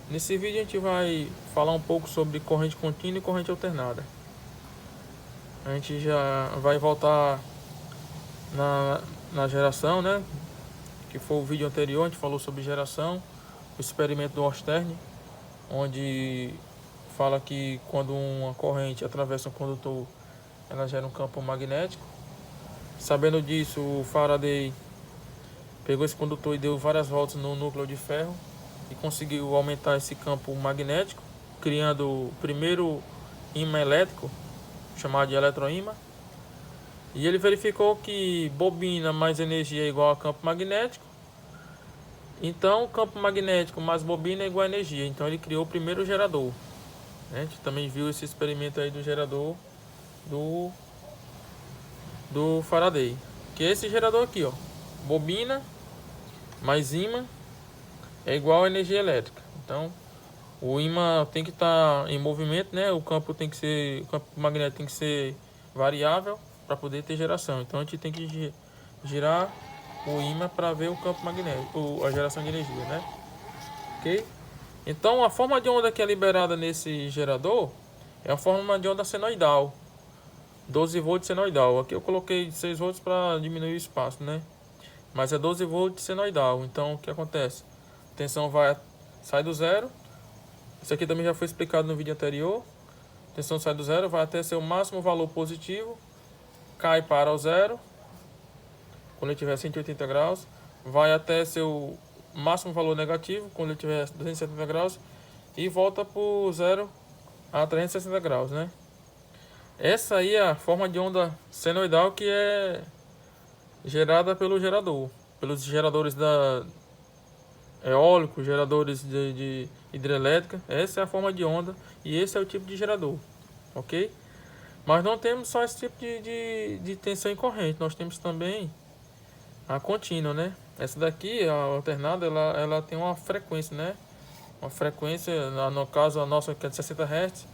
Nesse vídeo a gente vai falar um pouco sobre corrente contínua e corrente alternada. A gente já vai voltar na geração, né? Que foi o vídeo anterior, a gente falou sobre geração, o experimento do Stern, onde fala que quando uma corrente atravessa um condutor, ela gera um campo magnético. Sabendo disso, o Faraday pegou esse condutor e deu várias voltas no núcleo de ferro e conseguiu aumentar esse campo magnético, criando o primeiro ímã elétrico, chamado de eletroímã. E ele verificou que bobina mais energia é igual a campo magnético. Então, campo magnético mais bobina é igual a energia. Então, ele criou o primeiro gerador. A gente também viu esse experimento aí do gerador do Faraday, que é esse gerador aqui, ó. Bobina mais ímã é igual a energia elétrica. Então, o ímã tem que estar em movimento, né? O campo magnético tem que ser variável para poder ter geração. Então, a gente tem que girar o ímã para ver o campo magnético, a geração de energia, né? Ok? Então, a forma de onda que é liberada nesse gerador é a forma de onda senoidal, 12 volts senoidal. Aqui eu coloquei 6 volts para diminuir o espaço, né? Mas é 12 volts senoidal. Então, o que acontece? A tensão sai do zero. Isso aqui também já foi explicado no vídeo anterior. A tensão sai do zero, vai até seu máximo valor positivo, cai para o zero, quando ele tiver 180 graus, vai até seu máximo valor negativo, quando ele tiver 270 graus, e volta para o zero a 360 graus, né? Essa aí é a forma de onda senoidal que é gerada pelo gerador, pelos geradores da eólico, geradores de hidrelétrica. Essa é a forma de onda e esse é o tipo de gerador, ok? Mas não temos só esse tipo de tensão em corrente, nós temos também a contínua, né? Essa daqui, a alternada, ela tem uma frequência, né? Uma frequência, no caso a nossa que é de 60 Hz.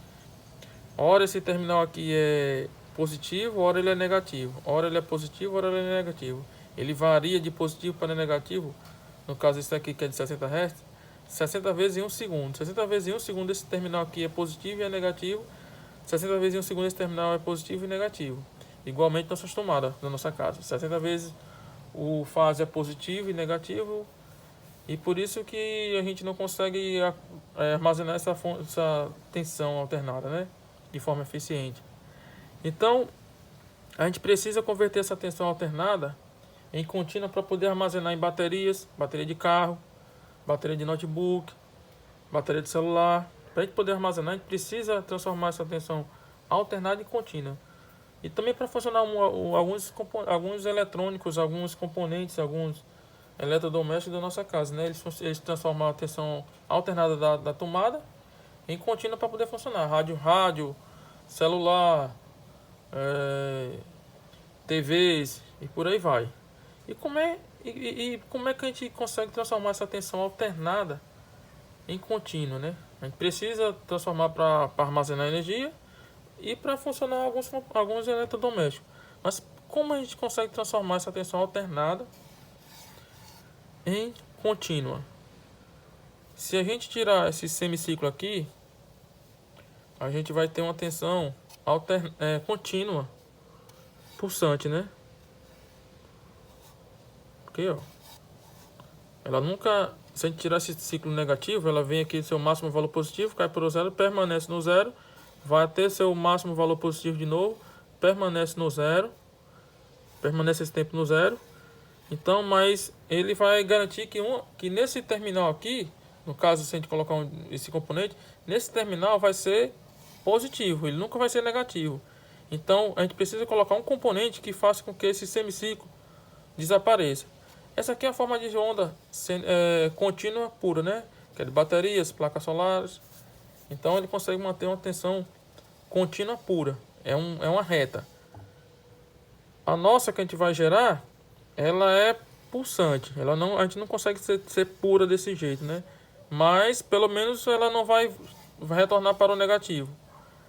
Ora esse terminal aqui é positivo, ora ele é negativo. Ora ele é positivo, ora ele é negativo. Ele varia de positivo para negativo. No caso esse aqui que é de 60 Hz, 60 vezes em 1 segundo. 60 vezes em 1 segundo esse terminal aqui é positivo e é negativo. 60 vezes em 1 segundo esse terminal é positivo e negativo. Igualmente nossas tomadas da nossa casa. 60 vezes o fase é positivo e negativo. E por isso que a gente não consegue armazenar essa tensão alternada, né? De forma eficiente. Então, a gente precisa converter essa tensão alternada em contínua para poder armazenar em baterias, bateria de carro, bateria de notebook, bateria de celular. Para a gente poder armazenar, a gente precisa transformar essa tensão alternada em contínua. E também para funcionar alguns eletrônicos, alguns componentes, alguns eletrodomésticos da nossa casa, né? Eles transformam a tensão alternada da tomada em contínua para poder funcionar. Rádio, celular, TVs e por aí vai. E como é que a gente consegue transformar essa tensão alternada em contínua, né? A gente precisa transformar para armazenar energia e para funcionar alguns eletrodomésticos. Mas como a gente consegue transformar essa tensão alternada em contínua? Se a gente tirar esse semiciclo aqui, a gente vai ter uma tensão contínua, pulsante, né? Aqui, ó. Ela nunca, se a gente tirar esse ciclo negativo, ela vem aqui seu máximo valor positivo, cai para o zero, permanece no zero, vai até seu máximo valor positivo de novo, permanece no zero, permanece esse tempo no zero. Então, mas ele vai garantir que nesse terminal aqui, no caso se a gente colocar esse componente, nesse terminal vai ser positivo, ele nunca vai ser negativo. Então, a gente precisa colocar um componente que faça com que esse semiciclo desapareça. Essa aqui é a forma de onda contínua pura, né? Que é de baterias, placas solares. Então ele consegue manter uma tensão contínua pura. É uma reta. A nossa que a gente vai gerar, ela é pulsante. A gente não consegue ser pura desse jeito, né? Mas pelo menos ela não vai retornar para o negativo.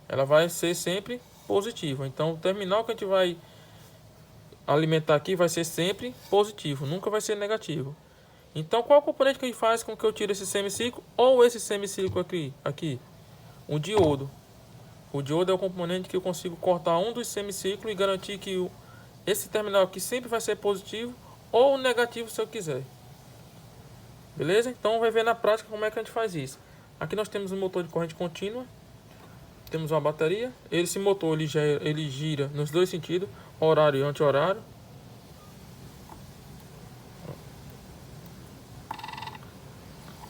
Ela vai ser sempre positiva. Então o terminal que a gente vai alimentar aqui vai ser sempre positivo, nunca vai ser negativo. Então qual componente que faz com que eu tire esse semiciclo ou esse semiciclo aqui? O diodo. O diodo é o componente que eu consigo cortar um dos semiciclos e garantir que esse terminal aqui sempre vai ser positivo ou negativo se eu quiser. Beleza? Então vai ver na prática como é que a gente faz isso. Aqui nós temos um motor de corrente contínua. Temos uma bateria. Esse motor ele gira nos dois sentidos, horário e anti-horário.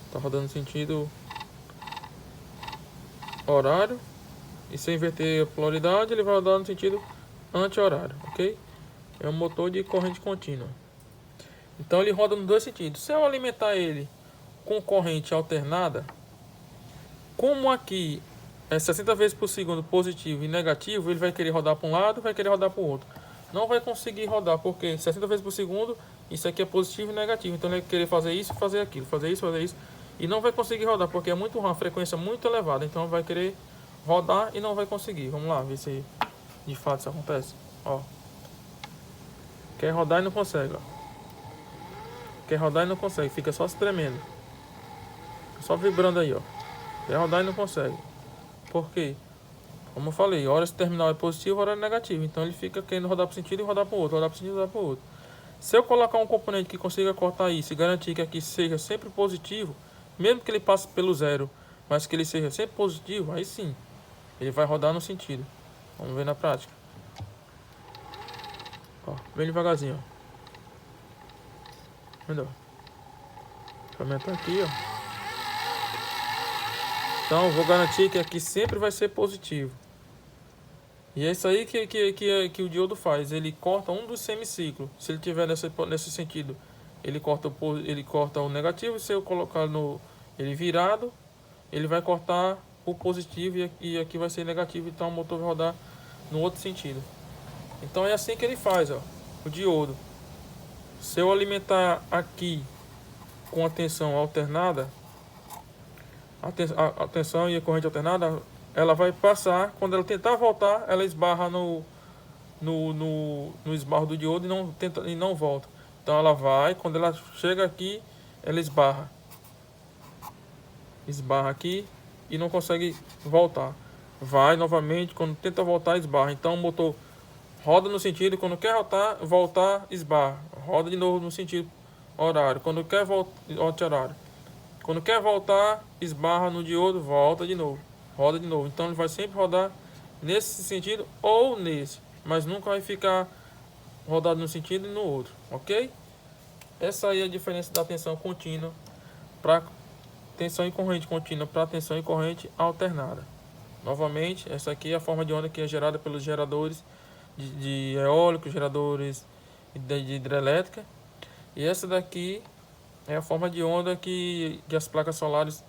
Está rodando no sentido horário. E se eu inverter a polaridade, ele vai rodar no sentido anti-horário, ok? É um motor de corrente contínua. Então ele roda nos dois sentidos. Se eu alimentar ele com corrente alternada, como aqui é 60 vezes por segundo positivo e negativo, ele vai querer rodar para um lado, vai querer rodar para o outro. Não vai conseguir rodar, porque 60 vezes por segundo, isso aqui é positivo e negativo. Então ele vai querer fazer isso, fazer aquilo, fazer isso, fazer isso. E não vai conseguir rodar, porque é muito uma frequência muito elevada. Então vai querer rodar e não vai conseguir. Vamos lá, ver se de fato isso acontece. Ó. Quer rodar e não consegue, ó. Quer rodar e não consegue, fica só se tremendo. Só vibrando aí, ó. Quer rodar e não consegue. Por quê? Como eu falei, hora esse terminal é positivo, hora é negativo. Então ele fica querendo rodar para o sentido e rodar para o outro, rodar para o sentido e rodar para o outro. Se eu colocar um componente que consiga cortar isso e garantir que aqui seja sempre positivo, mesmo que ele passe pelo zero, mas que ele seja sempre positivo, aí sim, ele vai rodar no sentido. Vamos ver na prática. Ó, bem devagarzinho, ó. Entendeu? Deixa eu aumentar aqui, ó. Então vou garantir que aqui sempre vai ser positivo. E é isso aí que o diodo faz. Ele corta um dos semiciclos. Se ele tiver nesse sentido, ele corta o negativo. Se eu colocar ele virado, ele vai cortar o positivo e aqui vai ser negativo. Então o motor vai rodar no outro sentido. Então é assim que ele faz, ó, o diodo. Se eu alimentar aqui com a tensão alternada, a tensão e a corrente alternada, ela vai passar, quando ela tentar voltar, ela esbarra no esbarro do diodo e não volta. Então ela vai, quando ela chega aqui, ela esbarra aqui e não consegue voltar. Vai novamente, quando tenta voltar, esbarra. Então o motor roda no sentido, quando quer voltar, esbarra. Roda de novo no sentido horário. Quando quer voltar, horário. Quando quer voltar, esbarra no diodo, volta de novo. Roda de novo. Então ele vai sempre rodar nesse sentido ou nesse. Mas nunca vai ficar rodado num sentido e no outro. Ok? Essa aí é a diferença da tensão contínua para tensão e corrente contínua para tensão e corrente alternada. Novamente, essa aqui é a forma de onda que é gerada pelos geradores de eólicos, geradores de hidrelétrica. E essa daqui é a forma de onda que as placas solares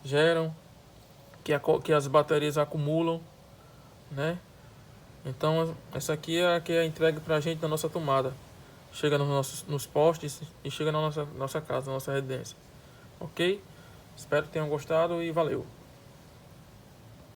geram, que as baterias acumulam, né? Então essa aqui é a que é entregue para a gente na nossa tomada. Chega nos postes e chega na nossa casa, na nossa residência. Ok? Espero que tenham gostado e valeu!